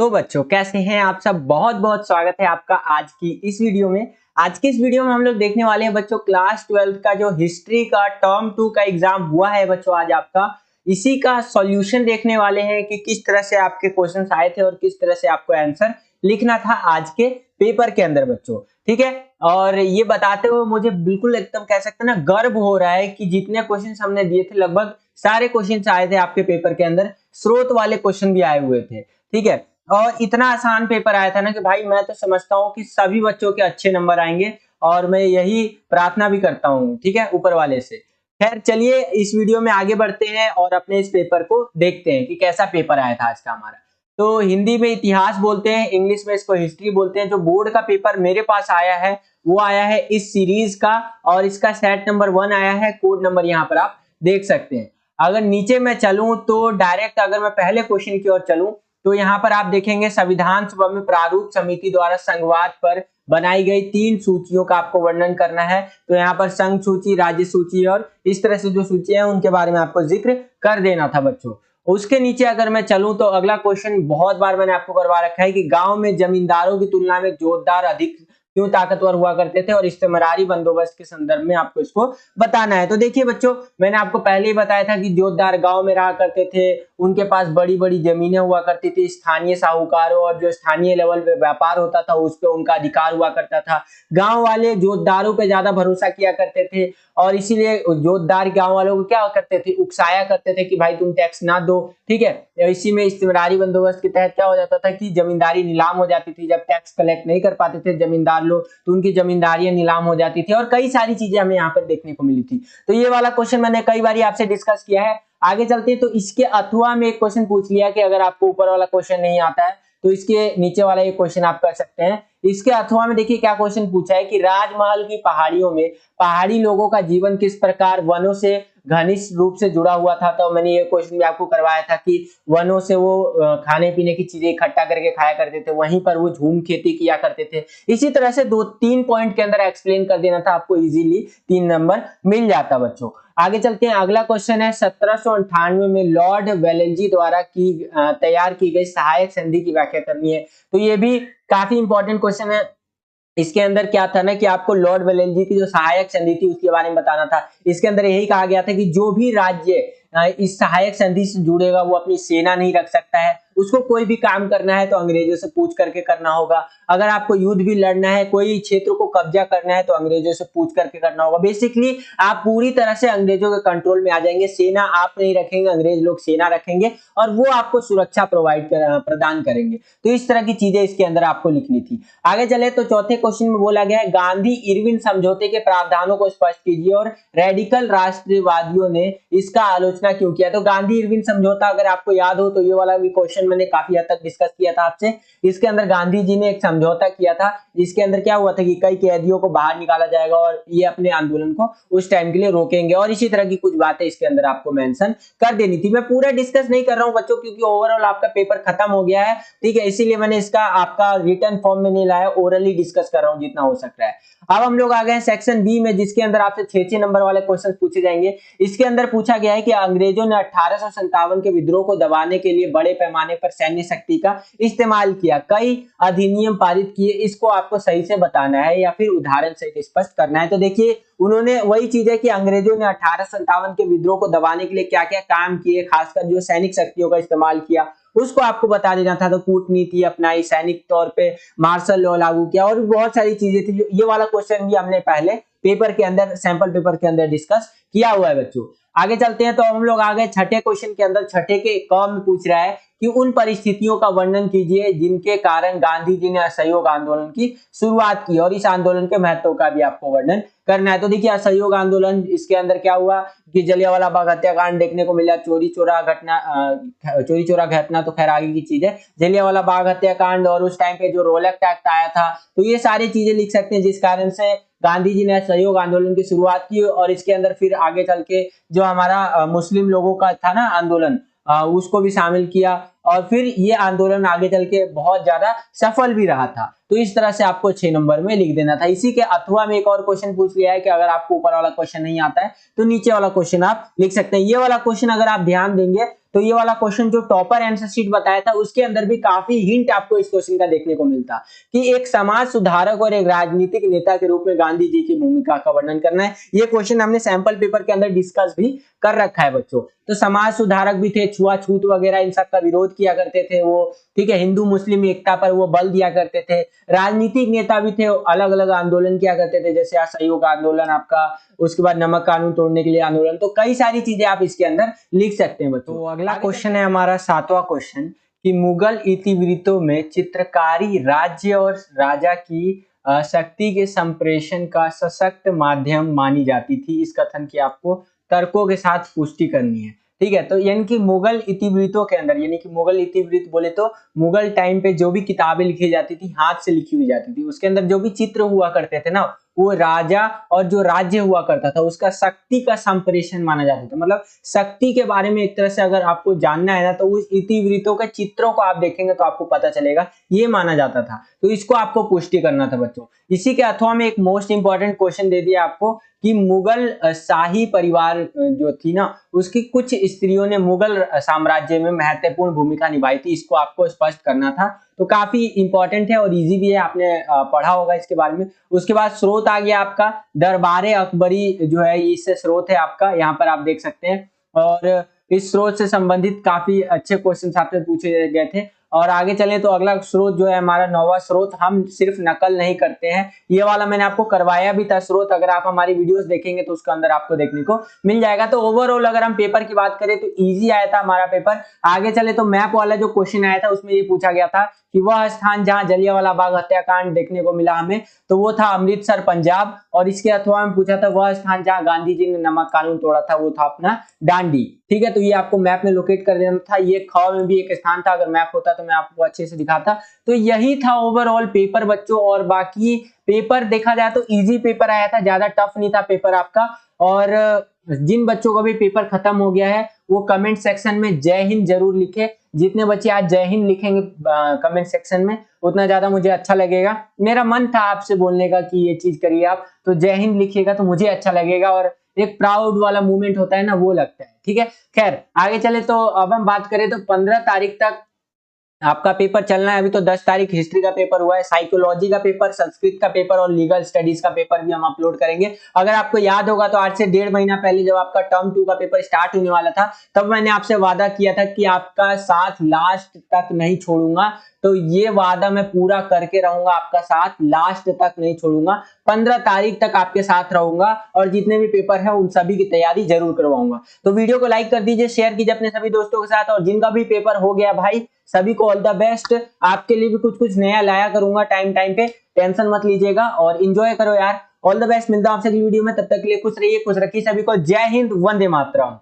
तो बच्चों कैसे हैं आप सब। बहुत बहुत स्वागत है आपका आज की इस वीडियो में। आज की इस वीडियो में हम लोग देखने वाले हैं बच्चों क्लास 12 का जो हिस्ट्री का टर्म 2 का एग्जाम हुआ है बच्चों आज आपका, इसी का सॉल्यूशन देखने वाले हैं कि किस तरह से आपके क्वेश्चंस आए थे और किस तरह से आपको आंसर लिखना था आज के पेपर के अंदर बच्चों। ठीक है, और ये बताते हुए मुझे बिल्कुल एकदम कह सकते हैं ना गर्व हो रहा है कि जितने क्वेश्चंस हमने दिए थे लगभग सारे क्वेश्चंस आए थे आपके पेपर के अंदर, स्रोत वाले क्वेश्चन भी आए हुए थे। ठीक है, और इतना आसान पेपर आया था ना कि भाई मैं तो समझता हूँ कि सभी बच्चों के अच्छे नंबर आएंगे और मैं यही प्रार्थना भी करता हूँ, ठीक है, ऊपर वाले से। खैर चलिए इस वीडियो में आगे बढ़ते हैं और अपने इस पेपर को देखते हैं कि कैसा पेपर आया था आज का हमारा। तो हिंदी में इतिहास बोलते हैं, इंग्लिश में इसको हिस्ट्री बोलते हैं। जो बोर्ड का पेपर मेरे पास आया है वो आया है इस सीरीज का और इसका सेट नंबर 1 आया है। कोड नंबर यहाँ पर आप देख सकते हैं। अगर नीचे मैं चलूं तो डायरेक्ट अगर मैं पहले क्वेश्चन की ओर चलूं तो यहाँ पर आप देखेंगे संविधान सभा में प्रारूप समिति द्वारा संघवाद पर बनाई गई 3 सूचियों का आपको वर्णन करना है। तो यहाँ पर संघ सूची, राज्य सूची और इस तरह से जो सूची है उनके बारे में आपको जिक्र कर देना था बच्चों। उसके नीचे अगर मैं चलूं तो अगला क्वेश्चन बहुत बार मैंने आपको करवा रखा है कि गांव में जमींदारों की तुलना में जोतदार अधिक क्यों ताकतवर हुआ करते थे और इस्तेमारी बंदोबस्त के संदर्भ में आपको इसको बताना है। तो देखिए बच्चों, मैंने आपको पहले ही बताया था कि जोतदार गांव में रहा करते थे, उनके पास बड़ी बड़ी जमीनें हुआ करती थी, स्थानीय साहूकारों और जो स्थानीय लेवल पे व्यापार होता था उस पर उनका अधिकार हुआ करता था। गांव वाले जोतदारों पे ज्यादा भरोसा किया करते थे और इसीलिए जोतदार गांव वालों को क्या करते थे, उकसाया करते थे कि भाई तुम टैक्स ना दो। ठीक है, इसी में इस्तेमारी बंदोबस्त के तहत क्या हो जाता था कि जमींदारी नीलाम हो जाती थी। जब टैक्स कलेक्ट नहीं कर पाते थे जमींदार लोग तो उनकी जमींदारियां नीलाम हो जाती थी और कई सारी चीजें हमें यहाँ पर देखने को मिली थी। तो ये वाला क्वेश्चन मैंने कई बार आपसे डिस्कस किया है। आगे चलते हैं तो इसके अथवा में एक क्वेश्चन पूछ लिया कि अगर आपको ऊपर वाला क्वेश्चन नहीं आता है तो इसके नीचे वाला एक क्वेश्चन आप कर सकते हैं। इसके अथवा में देखिए क्या क्वेश्चन पूछा है कि राजमहल की पहाड़ियों में पहाड़ी लोगों का जीवन किस प्रकार वनों से घनिष्ठ रूप से जुड़ा हुआ था। तो मैंने ये क्वेश्चन भी आपको करवाया था कि वनों से वो खाने पीने की चीजें इकट्ठा करके खाया करते थे, वहीं पर वो झूम खेती किया करते थे। इसी तरह से 2-3 पॉइंट के अंदर एक्सप्लेन कर देना था, आपको इजीली 3 नंबर मिल जाता बच्चों। आगे चलते हैं, अगला क्वेश्चन है 1798 में लॉर्ड वेलेंजी द्वारा तैयार की गई सहायक संधि की व्याख्या करनी है। तो ये भी काफी इंपॉर्टेंट क्वेश्चन है। इसके अंदर क्या था ना कि आपको लॉर्ड वेलेंजी की जो सहायक संधि थी उसके बारे में बताना था। इसके अंदर यही कहा गया था कि जो भी राज्य इस सहायक संधि से जुड़ेगा वो अपनी सेना नहीं रख सकता है, उसको कोई भी काम करना है तो अंग्रेजों से पूछ करके करना होगा। अगर आपको युद्ध भी लड़ना है, कोई क्षेत्र को कब्जा करना है तो अंग्रेजों से पूछ करके करना होगा। बेसिकली आप पूरी तरह से अंग्रेजों के कंट्रोल में आ जाएंगे। सेना आप नहीं रखेंगे, अंग्रेज लोग सेना रखेंगे और वो आपको सुरक्षा प्रदान करेंगे। तो इस तरह की चीजें इसके अंदर आपको लिखनी थी। आगे चले तो चौथे क्वेश्चन में बोला गया है गांधी इरविन समझौते के प्रावधानों को स्पष्ट कीजिए और रेडिकल राष्ट्रवादियों ने इसका आलोचना क्यों किया। तो गांधी इरविन समझौता अगर आपको याद हो तो ये वाला भी क्वेश्चन मैंने काफी हद तक डिस्कस किया था आपसे। इसके अंदर गांधी जी ने एक समझौता किया था जिसके अंदर क्या हुआ था कि कई कैदियों को बाहर निकाला जाएगा और ये अपने आंदोलन को उस टाइम के लिए रोकेंगे और इसी तरह की कुछ बातें इसके अंदर आपको मेंशन कर देनी थी। मैं पूरा डिस्कस नहीं कर रहा हूं बच्चों क्योंकि ओवरऑल आपका पेपर खत्म हो गया है। ठीक है, इसीलिए मैंने इसका आपका रिटन फॉर्म में नहीं लाया, ओरली डिस्कस कर रहा हूं जितना हो सकता है। अब हम लोग आ गए सेक्शन बी में जिसके अंदर आपसे 6 नंबर वाले क्वेश्चन पूछे जाएंगे। इसके अंदर पूछा गया है कि अंग्रेजों ने 1857 के विद्रोह को दबाने के लिए बड़े पैमाने पर सैन्य शक्ति का इस्तेमाल किया, कई अधिनियम पारित किए, इसको आपको सही से बताना है या फिर उदाहरण सहित स्पष्ट करना है। तो देखिए उन्होंने वही चीज है कि अंग्रेजों ने 1857 के विद्रोह को दबाने के लिए क्या क्या काम किए, खासकर जो सैनिक शक्तियों का इस्तेमाल किया उसको आपको बता देना था। तो कूटनीति अपनाई, सैनिक तौर पे मार्शल लॉ लागू किया और भी बहुत सारी चीजें थी। ये वाला क्वेश्चन भी हमने पहले पेपर के अंदर, सैंपल पेपर के अंदर डिस्कस किया हुआ है बच्चों। आगे चलते हैं तो हम लोग आ गए छठे क्वेश्चन के अंदर। छठे के क में पूछ रहा है कि उन परिस्थितियों का वर्णन कीजिए जिनके कारण गांधी जी ने असहयोग आंदोलन की शुरुआत की और इस आंदोलन के महत्व का भी आपको वर्णन करना है। तो देखिए असहयोग आंदोलन, इसके अंदर क्या हुआ कि जलियांवाला बाग हत्याकांड देखने को मिला, चोरी चोरा घटना तो खैर आगे की चीज है, जलियांवाला बाग हत्याकांड और उस टाइम पे जो रोलैक्ट एक्ट आया था। तो ये सारी चीजें लिख सकते हैं जिस कारण से गांधी जी ने सहयोग आंदोलन की शुरुआत की और इसके अंदर फिर आगे चल के जो हमारा मुस्लिम लोगों का था ना आंदोलन, उसको भी शामिल किया और फिर ये आंदोलन आगे चल के बहुत ज्यादा सफल भी रहा था। तो इस तरह से आपको 6 नंबर में लिख देना था। इसी के अथवा में एक और क्वेश्चन पूछ लिया है कि अगर आपको ऊपर वाला क्वेश्चन नहीं आता है तो नीचे वाला क्वेश्चन आप लिख सकते हैं। ये वाला क्वेश्चन अगर आप ध्यान देंगे तो ये वाला क्वेश्चन जो टॉपर आंसर शीट बताया था उसके अंदर भी काफी हिंट आपको इस क्वेश्चन का देखने को मिलता कि एक समाज सुधारक और एक राजनीतिक नेता के रूप में गांधी जी की भूमिका का वर्णन करना है। ये क्वेश्चन हमने सैंपल पेपर के अंदर डिस्कस भी कर रखा है बच्चों। तो समाज सुधारक भी थे, छुआछूत वगैरह इन सब का विरोध किया करते थे वो, ठीक है, हिंदू मुस्लिम एकता पर वो बल दिया करते थे। राजनीतिक नेता भी थे, अलग अलग आंदोलन किया करते थे, जैसे असहयोग आंदोलन आपका, उसके बाद नमक कानून तोड़ने के लिए आंदोलन। तो कई सारी चीजें आप इसके अंदर लिख सकते हैं बच्चों। तो अगला क्वेश्चन है हमारा 7वां क्वेश्चन कि मुगल इतिवृत्तों में चित्रकारी राज्य और राजा की शक्ति के संप्रेषण का सशक्त माध्यम मानी जाती थी। इस कथन की आपको तर्कों के साथ पुष्टि करनी है, ठीक है। तो यानी कि मुगल इतिवृत्तों के अंदर, यानी कि मुगल इतिवृत्त बोले तो मुगल टाइम पे जो भी किताबें लिखी जाती थी, हाथ से लिखी हुई जाती थी, उसके अंदर जो भी चित्र हुआ करते थे ना, वो राजा और जो राज्य हुआ करता था उसका शक्ति का संप्रेषण माना जाता था। मतलब शक्ति के बारे में एक तरह से अगर आपको जानना है ना, तो उस इतिवृत्तों के चित्रों को आप देखेंगे तो आपको पता चलेगा, ये माना जाता था। तो इसको आपको पुष्टि करना था बच्चों। इसी के अथवा में एक मोस्ट इंपॉर्टेंट क्वेश्चन दे दिया आपको कि मुगल शाही परिवार जो थी ना, उसकी कुछ स्त्रियों ने मुगल साम्राज्य में महत्वपूर्ण भूमिका निभाई थी। इसको आपको स्पष्ट करना था। तो काफी इंपॉर्टेंट है और इजी भी है, आपने पढ़ा होगा इसके बारे में। उसके बाद स्रोत आ गया आपका दरबारे अकबरी, जो है इससे स्रोत है आपका, यहाँ पर आप देख सकते हैं। और इस स्रोत से संबंधित काफी अच्छे क्वेश्चन आपसे पूछे गए थे। और आगे चले तो अगला स्रोत जो है हमारा 9वां स्रोत, हम सिर्फ नकल नहीं करते हैं, ये वाला मैंने आपको करवाया भी था स्रोत, अगर आप हमारी वीडियोस देखेंगे तो उसके अंदर आपको देखने को मिल जाएगा। तो ओवरऑल अगर हम पेपर की बात करें तो इजी आया था हमारा पेपर। आगे चले तो मैप वाला जो क्वेश्चन आया था उसमें ये पूछा गया था कि वह स्थान जहां जलियांवाला बाग हत्याकांड देखने को मिला हमें, तो वो था अमृतसर पंजाब। और इसके अथवा में पूछा था वह स्थान जहां गांधी जी ने नमक कानून तोड़ा था, वो था अपना डांडी, ठीक है। तो ये आपको मैप में लोकेट कर देना था। ये ख में भी एक स्थान था, अगर मैप होता तो मैं आपको अच्छे से दिखाता। तो यही था ओवरऑल पेपर बच्चों। और बाकी पेपर देखा जाए तो इजी पेपर आया था, ज्यादा टफ नहीं था पेपर आपका। और जिन बच्चों का भी पेपर खत्म हो गया है वो कमेंट सेक्शन में जय हिंद जरूर लिखे। जितने बच्चे आज जय हिंद लिखेंगे कमेंट सेक्शन में, उतना ज्यादा मुझे अच्छा लगेगा। मेरा मन था आपसे बोलने का कि ये चीज करिए आप, तो जय हिंद लिखिएगा तो मुझे अच्छा लगेगा और एक प्राउड वाला मूवमेंट होता है ना, वो लगता है, ठीक है। खैर आगे चले तो अब हम बात करें तो 15 तारीख तक आपका पेपर चलना है। अभी तो 10 तारीख हिस्ट्री का पेपर हुआ है, साइकोलॉजी का पेपर, संस्कृत का पेपर और लीगल स्टडीज का पेपर भी हम अपलोड करेंगे। अगर आपको याद होगा तो आज से 1.5 महीना पहले जब आपका टर्म 2 का पेपर स्टार्ट होने वाला था, तब मैंने आपसे वादा किया था कि आपका साथ लास्ट तक नहीं छोड़ूंगा। तो ये वादा मैं पूरा करके रहूंगा, आपका साथ लास्ट तक नहीं छोड़ूंगा। 15 तारीख तक आपके साथ रहूंगा और जितने भी पेपर है उन सभी की तैयारी जरूर करवाऊंगा। तो वीडियो को लाइक कर दीजिए, शेयर कीजिए अपने सभी दोस्तों के साथ। और जिनका भी पेपर हो गया भाई, सभी को ऑल द बेस्ट। आपके लिए भी कुछ कुछ नया लाया करूंगा टाइम टाइम पे, टेंशन मत लीजिएगा और एंजॉय करो यार। ऑल द बेस्ट, मिलता हूं आपसे अगली वीडियो में, तब तक के लिए खुश रहिए, खुश रखिए सभी को। जय हिंद, वंदे मातरम।